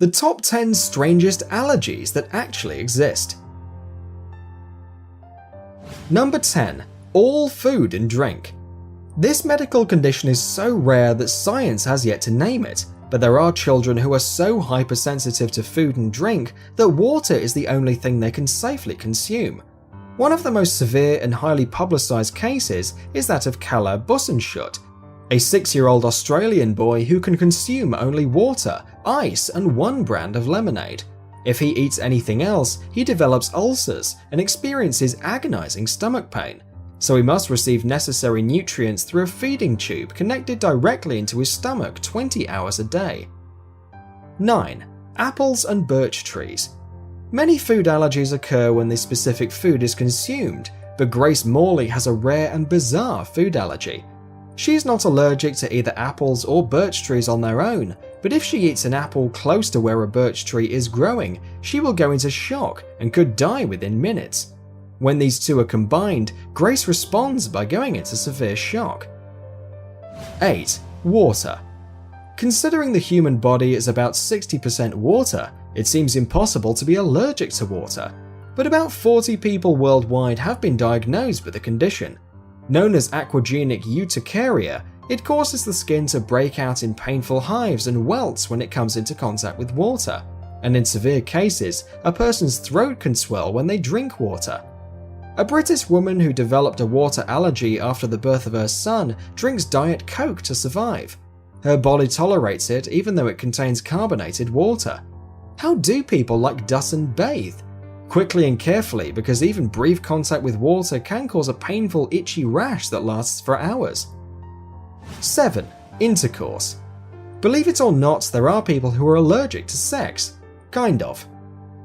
The top 10 strangest allergies that actually exist. Number 10. All food and drink. This medical condition is so rare that science has yet to name it, but there are children who are so hypersensitive to food and drink that water is the only thing they can safely consume. One of the most severe and highly publicised cases is that of Kalle Bussenschut, a 6-year-old Australian boy who can consume only water, ice and one brand of lemonade. If he eats anything else, he develops ulcers and experiences agonising stomach pain, so he must receive necessary nutrients through a feeding tube connected directly into his stomach 20 hours a day. 9. Apples and birch trees. Many food allergies occur when this specific food is consumed, but Grace Morley has a rare and bizarre food allergy. She is not allergic to either apples or birch trees on their own, but if she eats an apple close to where a birch tree is growing, she will go into shock and could die within minutes. When these two are combined, Grace responds by going into severe shock. 8. Water. Considering the human body is about 60% water, it seems impossible to be allergic to water, but about 40 people worldwide have been diagnosed with the condition. Known as aquagenic urticaria, it causes the skin to break out in painful hives and welts when it comes into contact with water, and in severe cases, a person's throat can swell when they drink water. A British woman who developed a water allergy after the birth of her son drinks Diet Coke to survive. Her body tolerates it even though it contains carbonated water. How do people like Dustin bathe? Quickly and carefully, because even brief contact with water can cause a painful itchy rash that lasts for hours. 7. Intercourse. Believe it or not, there are people who are allergic to sex. Kind of.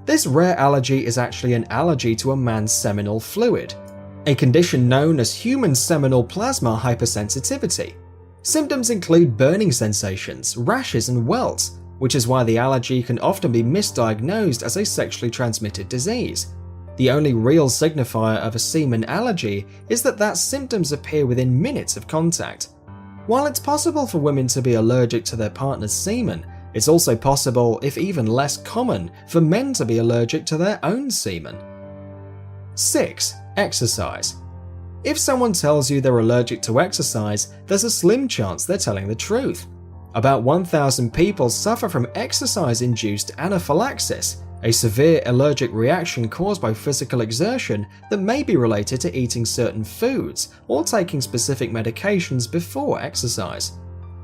This rare allergy is actually an allergy to a man's seminal fluid, a condition known as human seminal plasma hypersensitivity. Symptoms include burning sensations, rashes and welts, which is why the allergy can often be misdiagnosed as a sexually transmitted disease. The only real signifier of a semen allergy is that symptoms appear within minutes of contact. While it's possible for women to be allergic to their partner's semen, it's also possible, if even less common, for men to be allergic to their own semen. 6. Exercise. If someone tells you they're allergic to exercise, there's a slim chance they're telling the truth. About 1,000 people suffer from exercise-induced anaphylaxis, a severe allergic reaction caused by physical exertion that may be related to eating certain foods or taking specific medications before exercise.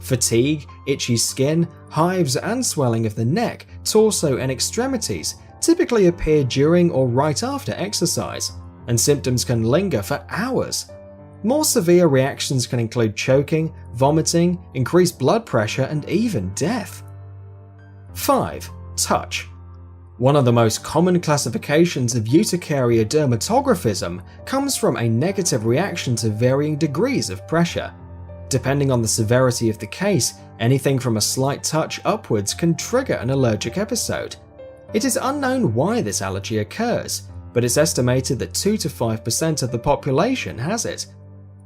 Fatigue, itchy skin, hives and swelling of the neck, torso and extremities typically appear during or right after exercise, and symptoms can linger for hours. More severe reactions can include choking, vomiting, increased blood pressure, and even death. 5. Touch. One of the most common classifications of urticaria dermatographism comes from a negative reaction to varying degrees of pressure. Depending on the severity of the case, anything from a slight touch upwards can trigger an allergic episode. It is unknown why this allergy occurs, but it's estimated that 2 to 5% of the population has it.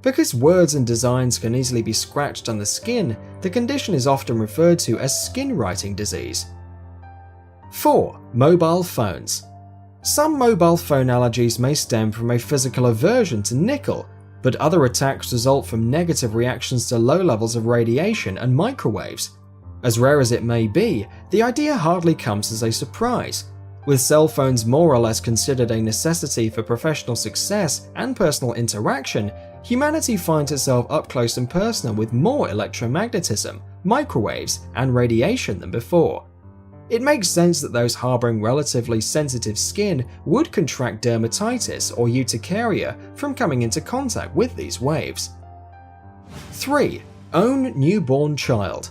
Because words and designs can easily be scratched on the skin, the condition is often referred to as skin writing disease. 4. Mobile phones. Some mobile phone allergies may stem from a physical aversion to nickel, but other attacks result from negative reactions to low levels of radiation and microwaves. As rare as it may be, the idea hardly comes as a surprise. With cell phones more or less considered a necessity for professional success and personal interaction, humanity finds itself up close and personal with more electromagnetism, microwaves, and radiation than before. It makes sense that those harboring relatively sensitive skin would contract dermatitis or urticaria from coming into contact with these waves. 3. Own newborn child.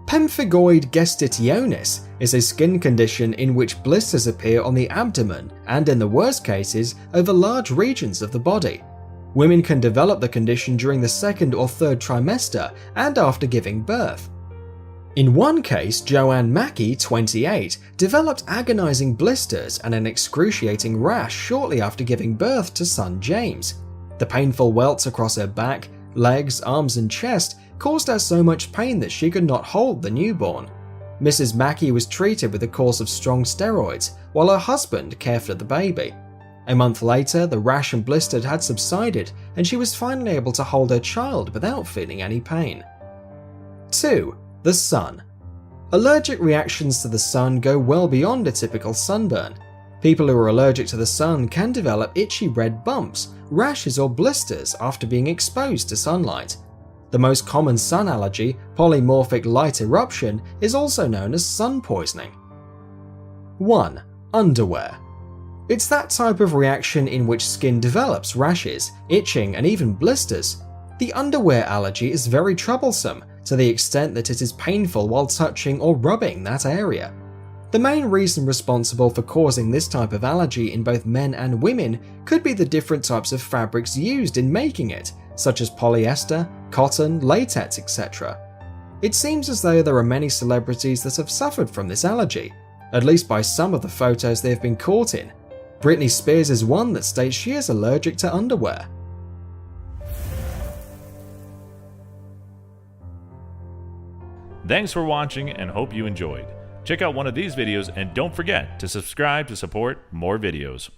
Pemphigoid gestationis is a skin condition in which blisters appear on the abdomen and, in the worst cases, over large regions of the body. Women can develop the condition during the 2nd or 3rd trimester and after giving birth. In one case, Joanne Mackey, 28, developed agonizing blisters and an excruciating rash shortly after giving birth to son James. The painful welts across her back, legs, arms and chest caused her so much pain that she could not hold the newborn. Mrs. Mackey was treated with a course of strong steroids while her husband cared for the baby. A month later, the rash and blister had subsided and she was finally able to hold her child without feeling any pain. 2. The sun. Allergic reactions to the sun go well beyond a typical sunburn. People who are allergic to the sun can develop itchy red bumps, rashes or blisters after being exposed to sunlight. The most common sun allergy, polymorphic light eruption, is also known as sun poisoning. 1. Underwear. It's that type of reaction in which skin develops rashes, itching, and even blisters. The underwear allergy is very troublesome, to the extent that it is painful while touching or rubbing that area. The main reason responsible for causing this type of allergy in both men and women could be the different types of fabrics used in making it, such as polyester, cotton, latex, etc. It seems as though there are many celebrities that have suffered from this allergy, at least by some of the photos they have been caught in. Britney Spears is one that states she is allergic to underwear. Thanks for watching and hope you enjoyed. Check out one of these videos and don't forget to subscribe to support more videos.